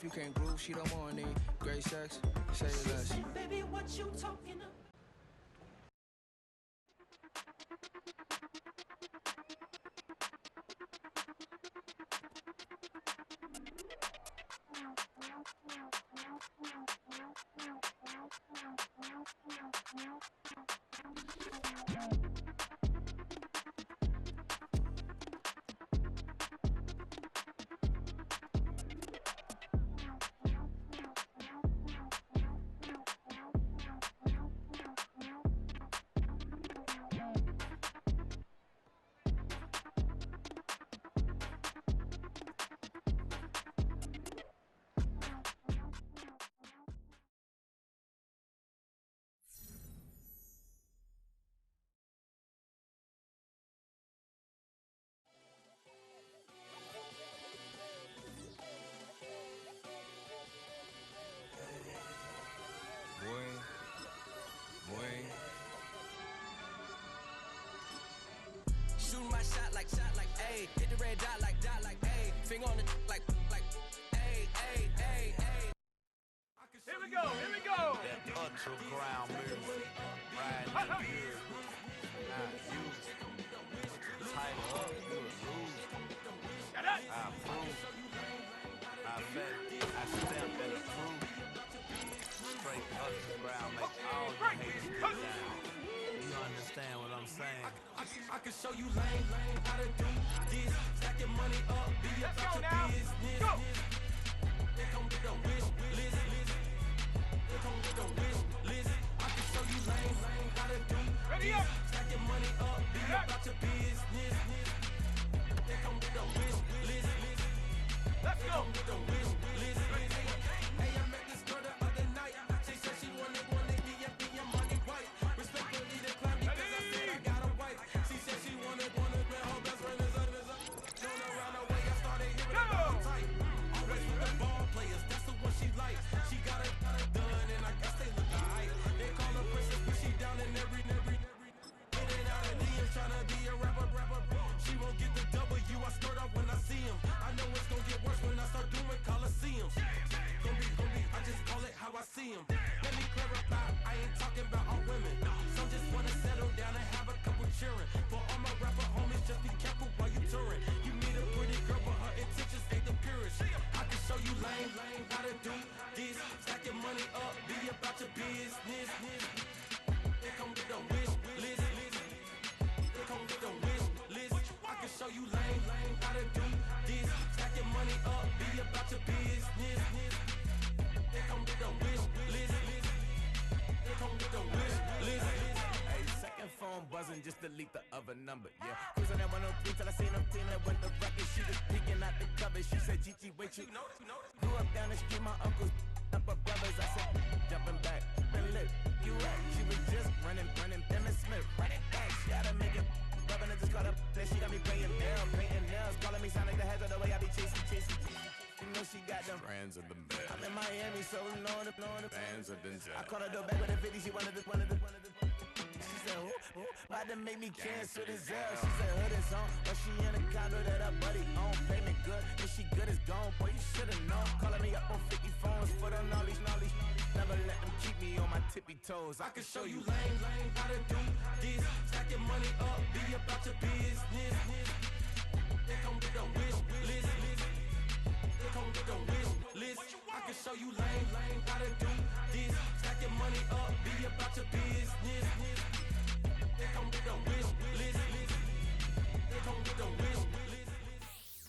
you can't groove, she don't want any great sex. Say less. Baby, what you talking about? Shooting my shot like, ayy. Hit the red dot like, ayy. Finger on the like, ayy, ayy, ayy, ayy. Here we go, here we go. That underground music, riding in good. Now you tighten up, you lose. I approve. I bet, I step and approve. Straight underground, make all the haters get down. You understand what I'm saying? I can show you lame, how to do this. Stacking money up, be about your business. Go. They come with the wish list. They come with the wish list. I can show you lame, how to do Ready this. up. Stacking money up, be about your business. They come with the wish list. Let's They go. come with the wish list. Hey, I met this girl the other night. She said she wanted me and money white. Respectfully declined because I said I got a wife. She said she wanted man, her best friend is up. Going around the way I started hearing about her type. Always with the ball players, that's the one she likes. She got it done and I guess they look alright. They call her princess, but she down in every. In and out of DMs, tryna be a rapper. She won't get the W, I skirt off when I see him. I know it's gonna get worse when I start doing Coliseums. Gonna be, I just call it how I see him. Let me clarify, I ain't talking about all women. Some just wanna settle down and have a couple cheering. For all my rapper homies, just be careful while you touring. You meet a pretty girl, but her intentions ain't the purest. I can show you lame, how to do this. Stacking money up, be about your business. They come with the wish list. They come with the wish list. I can show you lame, how to do this. Stacking money up, be about your business. They come with the wish list. They come with the wish list. Hey, second phone buzzing, just delete the other number, yeah. Cruising at 103 till I seen them team that went the record. She was peeking out the cover. She said, Gigi, wait, you grew up down the street, my uncles up her brothers. I said, jumping back, been lit. You right, she was just running, Emmett Smith, running back. She gotta make it, rubbing it, just caught up. Then she got me painting nails, calling me sound like the heads of the way I be chasing. You know she got them Brands of the bed. I'm in Miami, so know the Bands of Denzel. I called her door back with a 50, she wanted the. She said, who? About to make me cancel this L. She said, hood is on, but she in a condo that her buddy own. Payment good, if she good is gone, boy, you should've known. Calling me up on 50 phones, foot on all these. Never let them keep me on my tippy toes. I can show you lame, how to do this. Stacking money up, be about your business. They come with the wish list. They come with the wish list. I can show you lame, how to do this. Stacking money up, be about your business. They come with the wish list. They come with the wish list.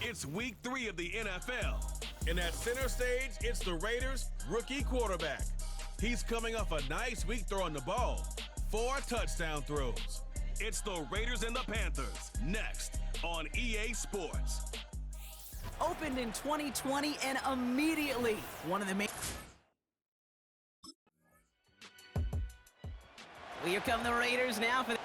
It's week 3 of the NFL. And at center stage, it's the Raiders' rookie quarterback. He's coming off a nice week throwing the ball. 4 touchdown throws. It's the Raiders and the Panthers, next on EA Sports. Opened in 2020 and immediately one of the main. Well, here come the Raiders now for the.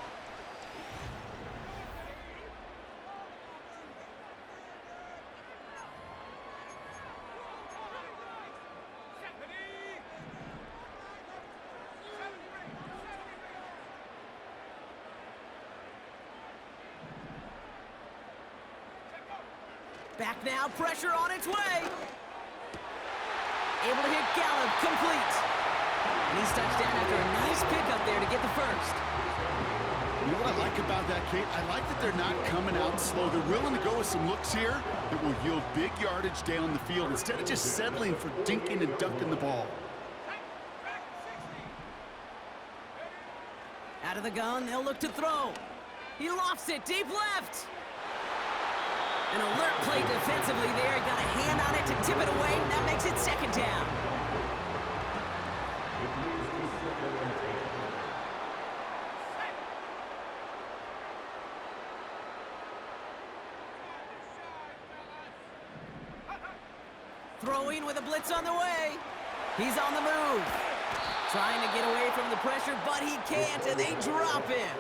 Back now, pressure on its way. Able to hit Gallup, complete. And he's touchdown after a nice pickup there to get the first. You know what I like about that, Kate? I like that they're not coming out slow. They're willing to go with some looks here that will yield big yardage down the field instead of just settling for dinking and dunking the ball. Out of the gun, they'll look to throw. He lofts it deep left. An alert play defensively there. Got a hand on it to tip it away, and that makes it second down. Throwing with a blitz on the way. He's on the move. Trying to get away from the pressure, but he can't, and they drop him.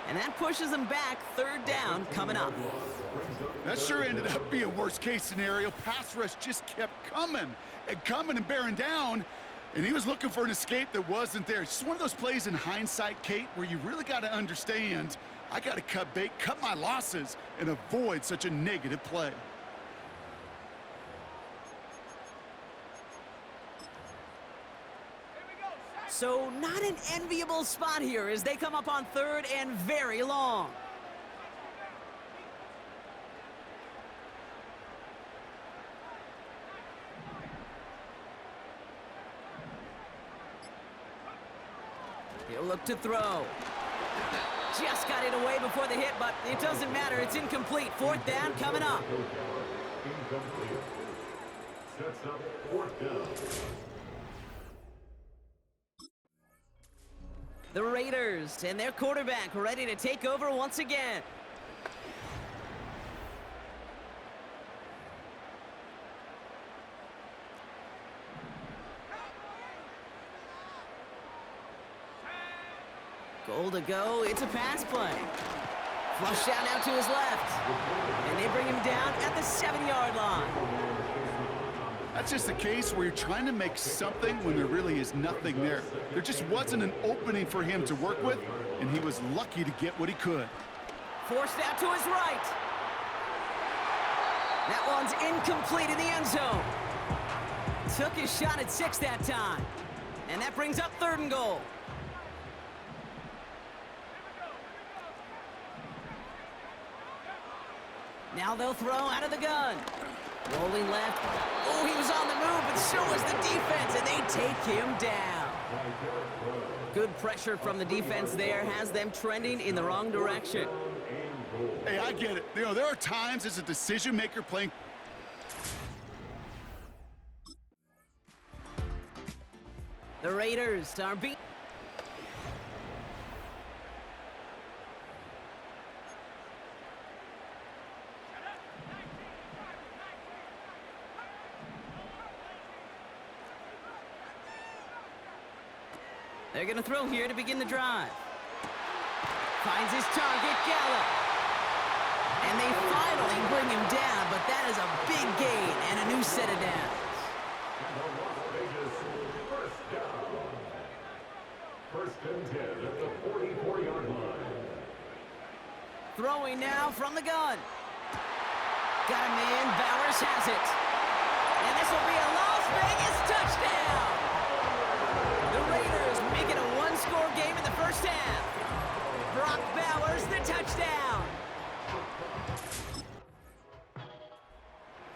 And that pushes him back. Third down coming up. That sure ended up being a worst-case scenario. Pass rush just kept coming and bearing down, and he was looking for an escape that wasn't there. It's just one of those plays in hindsight, Kate, where you really got to understand, I got to cut bait, cut my losses, and avoid such a negative play. So not an enviable spot here as they come up on third and very long. He'll look to throw. Just got it away before the hit, but it doesn't matter. It's incomplete. Fourth down coming up. Incomplete. Sets up fourth down. The Raiders and their quarterback ready to take over once again. Goal to go. It's a pass play. Flush down out to his left. And they bring him down at the 7-yard line. That's just a case where you're trying to make something when there really is nothing there. There just wasn't an opening for him to work with, and he was lucky to get what he could. Forced out to his right. That one's incomplete in the end zone. Took his shot at 6 that time. And that brings up third and goal. Now they'll throw out of the gun. Rolling left. Oh, he was on the move, but so was the defense, and they take him down. Good pressure from the defense there has them trending in the wrong direction. Hey, I get it. You know, there are times as a decision maker playing. The Raiders are beat. They're going to throw here to begin the drive. Finds his target, Gallup. And they finally bring him down, but that is a big gain and a new set of downs. First and 10 at the 44-yard line. Throwing now from the gun. Got him in. Bowers has it. And this will be a Las Vegas touchdown. The Raiders make it a one-score game in the first half. Brock Bowers, the touchdown.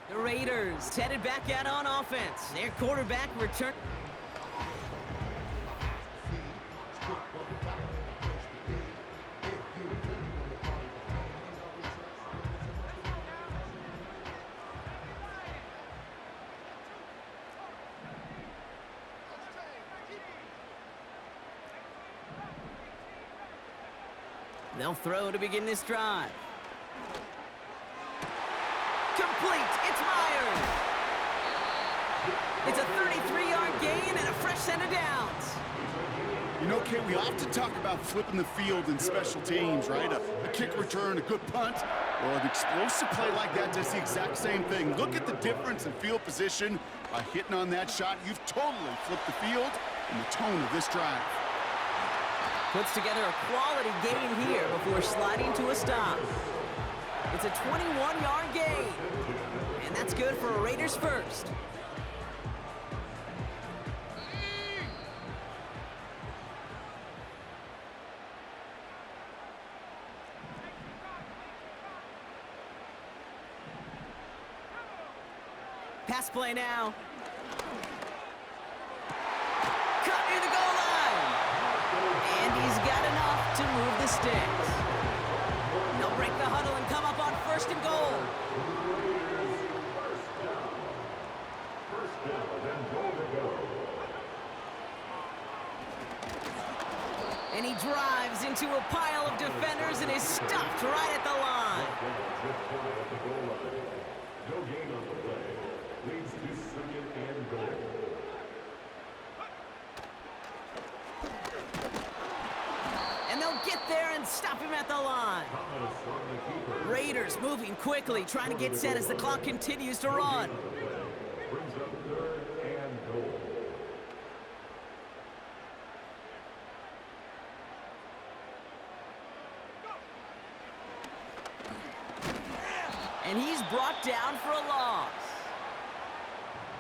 The Raiders headed back out on offense. Their quarterback returned. They'll throw to begin this drive. Complete. It's Myers. It's a 33-yard gain and a fresh set of downs. You know, Kate, we often talk about flipping the field in special teams, right? A kick return, a good punt, or an explosive play like that does the exact same thing. Look at the difference in field position by hitting on that shot. You've totally flipped the field and the tone of this drive. Puts together a quality gain here before sliding to a stop. It's a 21-yard gain, and that's good for a Raiders first. Pass play now. Cut near the goal line. And he's got enough to move the sticks. They'll break the huddle and come up on 1st and goal. First down and goal to go. And he drives into a pile of defenders and is stopped right at the line. No gain on the play. Leads to 2nd and goal. And they'll get there and stop him at the line. Thomas on the keeper. Raiders moving quickly, trying to get set as the clock continues to run. Brings up 3rd and goal. And he's brought down for a loss.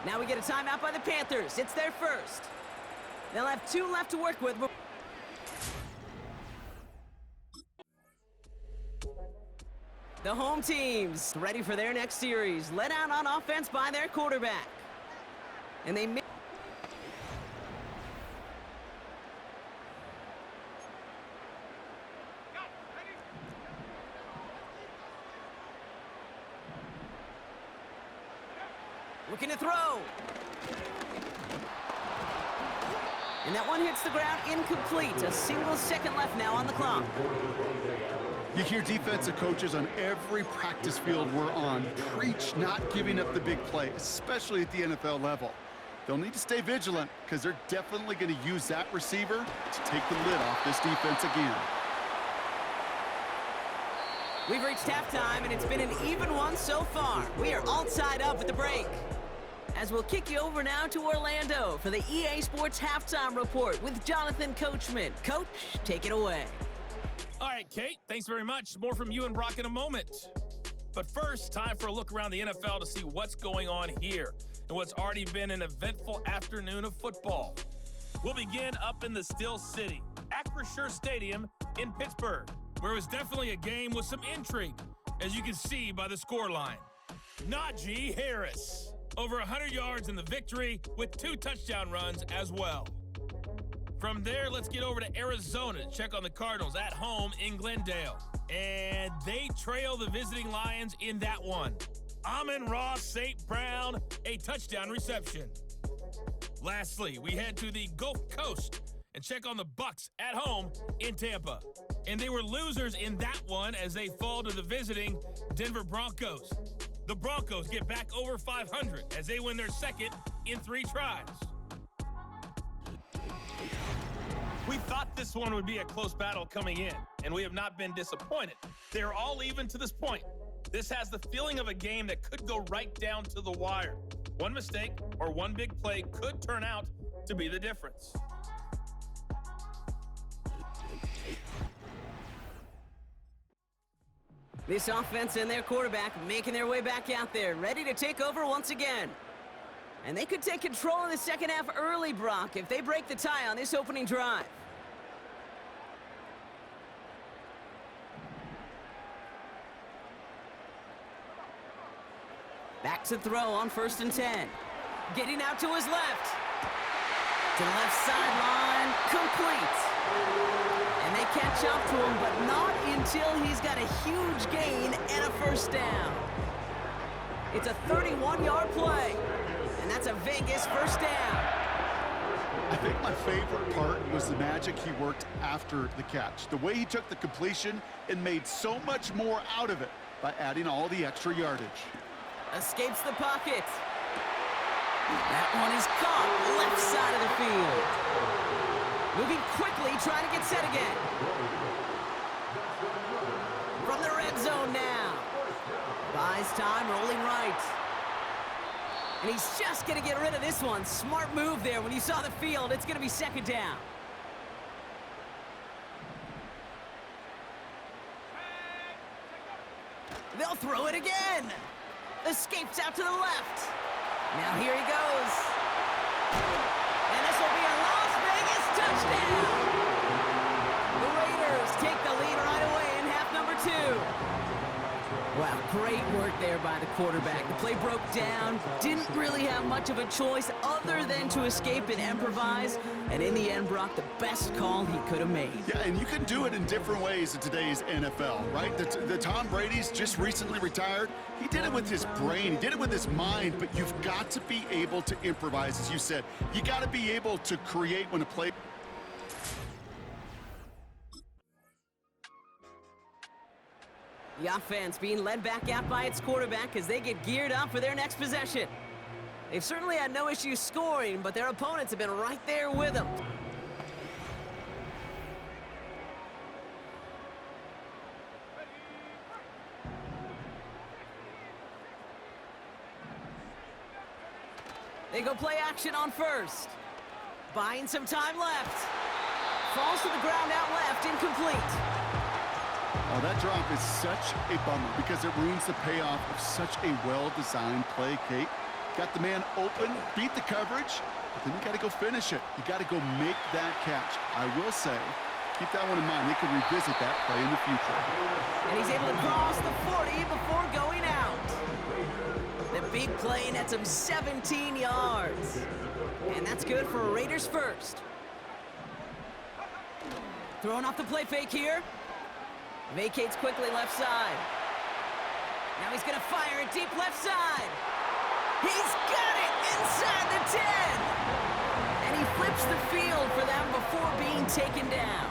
Now we get a timeout by the Panthers. It's their first. They'll have 2 left to work with. The home team's ready for their next series. Led out on offense by their quarterback. And they looking to throw. And that one hits the ground incomplete. A single second left now on the clock. You hear defensive coaches on every practice field we're on preach not giving up the big play, especially at the NFL level. They'll need to stay vigilant because they're definitely going to use that receiver to take the lid off this defense again. We've reached halftime, and it's been an even one so far. We are all tied up at the break. As we'll kick you over now to Orlando for the EA Sports Halftime Report with Jonathan Coachman. Coach, take it away. All right, Kate, thanks very much. More from you and Brock in a moment. But first, time for a look around the NFL to see what's going on here and what's already been an eventful afternoon of football. We'll begin up in the Steel City, Acrisure Stadium in Pittsburgh, where it was definitely a game with some intrigue, as you can see by the scoreline. Najee Harris, over 100 yards in the victory with 2 touchdown runs as well. From there, let's get over to Arizona to check on the Cardinals at home in Glendale. And they trail the visiting Lions in that one. Amon-Ra St. Brown, a touchdown reception. Lastly, we head to the Gulf Coast and check on the Bucs at home in Tampa. And they were losers in that one as they fall to the visiting Denver Broncos. The Broncos get back over 500 as they win their second in 3 tries. We thought this one would be a close battle coming in, and we have not been disappointed. They're all even to this point. This has the feeling of a game that could go right down to the wire. One mistake or one big play could turn out to be the difference. This offense and their quarterback making their way back out there, ready to take over once again. And they could take control in the second half early, Brock, if they break the tie on this opening drive. Back to throw on 1st and 10. Getting out to his left. To the left sideline, complete. And they catch up to him, but not until he's got a huge gain and a 1st down. It's a 31-yard play, and that's a Vegas 1st down. I think my favorite part was the magic he worked after the catch. The way he took the completion and made so much more out of it by adding all the extra yardage. Escapes the pocket. That one is caught left side of the field. Moving quickly, trying to get set again. From the red zone now. Buys time, rolling right. And he's just going to get rid of this one. Smart move there. When you saw the field, it's going to be 2nd down. They'll throw it again. Escapes out to the left. Now here he goes. And this will be a Las Vegas touchdown. The Raiders take the lead right away in half number 2. Wow, great work there by the quarterback. The play broke down, didn't really have much of a choice other than to escape and improvise, and in the end, Brock, the best call he could have made. Yeah, and you can do it in different ways in today's NFL, right? The Tom Brady's just recently retired. He did it with his brain, he did it with his mind, but you've got to be able to improvise, as you said. You got to be able to create when a play... The offense being led back out by its quarterback as they get geared up for their next possession. They've certainly had no issues scoring, but their opponents have been right there with them. They go play action on first. Buying some time left. Falls to the ground out left, incomplete. Oh, that drop is such a bummer because it ruins the payoff of such a well-designed play, Kate. Got the man open, beat the coverage, but then you got to go finish it. You got to go make that catch. I will say, keep that one in mind. They can revisit that play in the future. And he's able to cross the 40 before going out. The big play nets him 17 yards. And that's good for Raiders first. Throwing off the play fake here. Vacates quickly left side. Now he's going to fire it deep left side. He's got it inside the 10. And he flips the field for them before being taken down.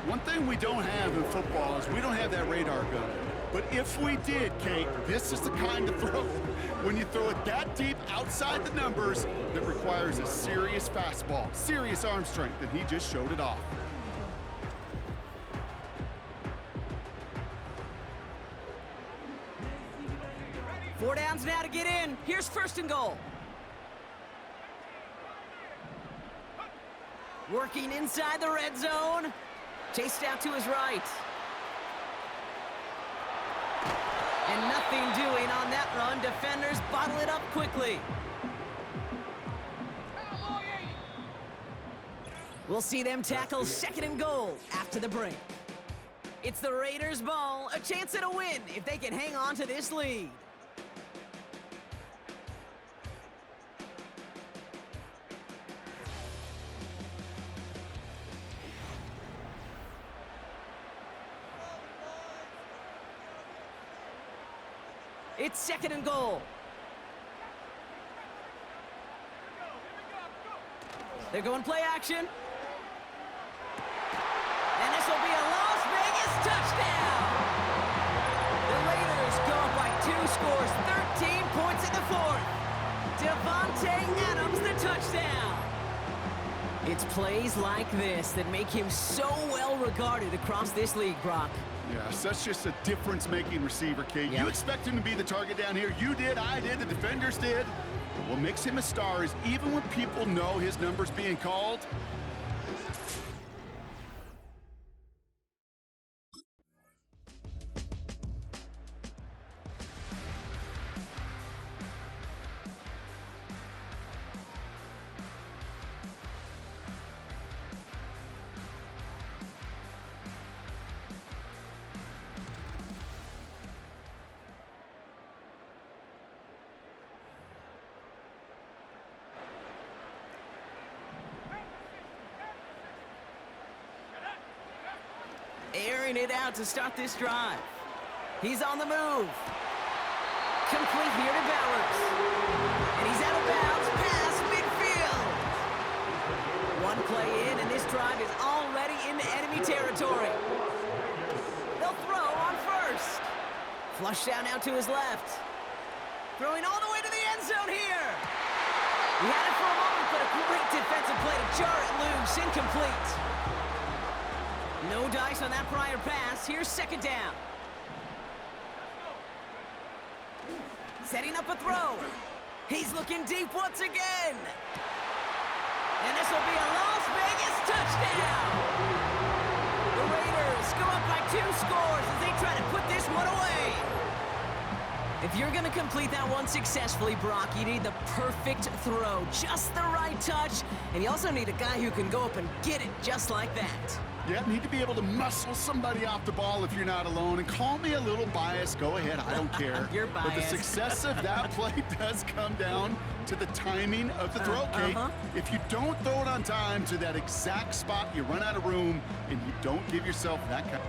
One thing we don't have in football is we don't have that radar gun. But if we did, Kate, this is the kind of throw when you throw it that deep outside the numbers that requires a serious fastball, serious arm strength, and he just showed it off. Four downs now to get in. Here's first and goal. Working inside the red zone. Chased out to his right. And nothing doing on that run. Defenders bottle it up quickly. We'll see them tackle second and goal after the break. It's the Raiders' ball. A chance at a win if they can hang on to this lead. It's second and goal. They're going play action. And this will be a Las Vegas touchdown. The Raiders go up by 2 scores, 13 points in the fourth. Devontae Adams, the touchdown. It's plays like this that make him so well regarded across this league, Brock. Yeah, such just a difference-making receiver, Kate. Yep. You expect him to be the target down here. You did, I did, the defenders did. But what makes him a star is even when people know his number's being called, airing it out to start this drive. He's on the move. Complete here to Bowers. And he's out of bounds past midfield. One play in, and this drive is already into enemy territory. They'll throw on first. Flush down now to his left. Throwing all the way to the end zone here. He had it for a moment, but a great defensive play to jar it loose. Incomplete. No dice on that prior pass. Here's second down. Setting up a throw. He's looking deep once again. And this will be a Las Vegas touchdown. The Raiders go up by 2 scores as they try to put this one away. If you're going to complete that one successfully, Brock, you need the perfect throw, just the right touch, and you also need a guy who can go up and get it just like that. Yeah, need to be able to muscle somebody off the ball if you're not alone. And call me a little biased. Go ahead, I don't care. You're biased. But the success of that play does come down to the timing of the throw, Kate. If you don't throw it on time to that exact spot, you run out of room, and you don't give yourself that kind of...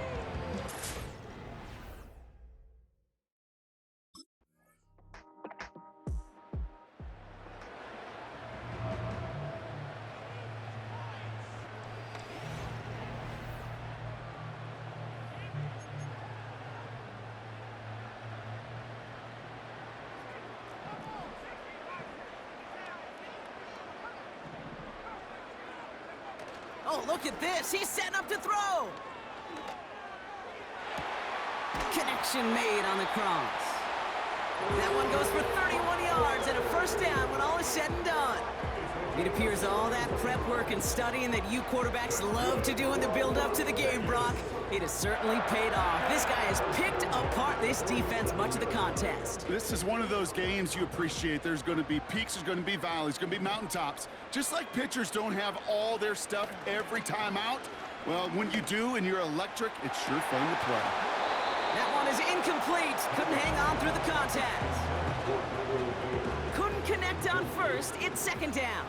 Oh, look at this. He's setting up to throw. Connection made on the cross. That one goes for 31 yards and a first down when all is said and done. It appears all that prep work and studying that you quarterbacks love to do in the build-up to the game, Brock, it has certainly paid off. This guy has picked apart this defense much of the contest. This is one of those games you appreciate. There's going to be peaks, there's going to be valleys, going to be mountaintops. Just like pitchers don't have all their stuff every time out, well, when you do and you're electric, it's sure fun to play. That one is incomplete. Couldn't hang on through the contact. Couldn't connect on first. It's second down.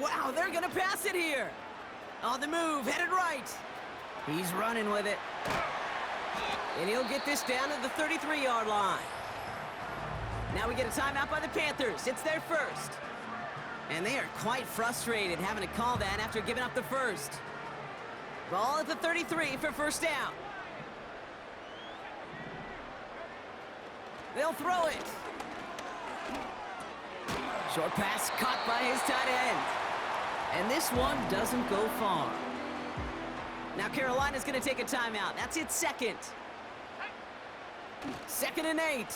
Wow, they're going to pass it here. On the move, headed right. He's running with it. And he'll get this down to the 33-yard line. Now we get a timeout by the Panthers. It's their first. And they are quite frustrated having to call that after giving up the first. Ball at the 33 for first down. They'll throw it. Short pass caught by his tight end. And this one doesn't go far. Now Carolina's going to take a timeout. That's its second. 2nd and 8.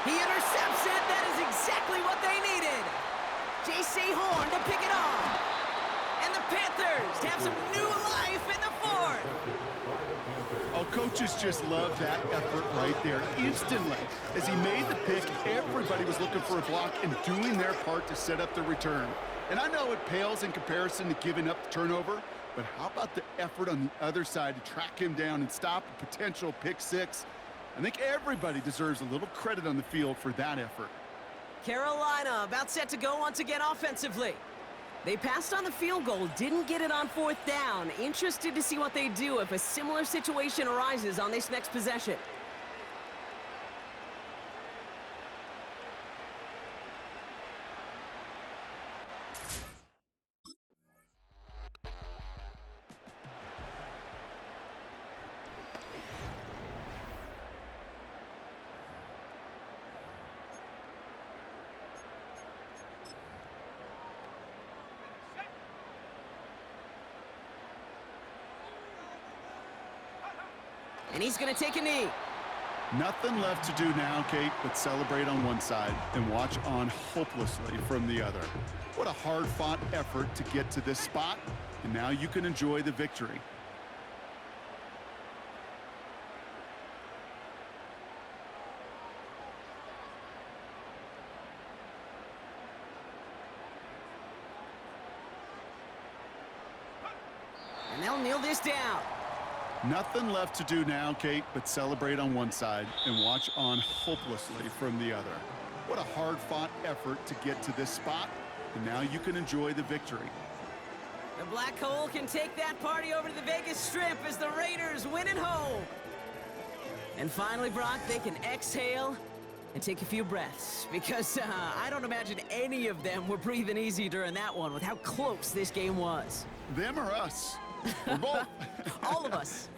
He intercepts it. That is exactly what they needed. J.C. Horn to pick it off. And the Panthers have some new life in the 4th. Oh, coaches just love that effort right there. Instantly, as he made the pick, everybody was looking for a block and doing their part to set up the return. And I know it pales in comparison to giving up the turnover, but how about the effort on the other side to track him down and stop a potential pick six? I think everybody deserves a little credit on the field for that effort. Carolina about set to go once again offensively. They passed on the field goal, didn't get it on 4th down. Interested to see what they do if a similar situation arises on this next possession. And he's going to take a knee. Nothing left to do now, Kate, but celebrate on one side and watch on hopelessly from the other. What a hard-fought effort to get to this spot, and now you can enjoy the victory. And they'll kneel this down. Nothing left to do now, Kate, but celebrate on one side and watch on hopelessly from the other. What a hard-fought effort to get to this spot, and now you can enjoy the victory. The Black Hole can take that party over to the Vegas Strip as the Raiders win at home. And finally, Brock, they can exhale and take a few breaths, because I don't imagine any of them were breathing easy during that one with how close this game was. Them or us? We're both. All of us.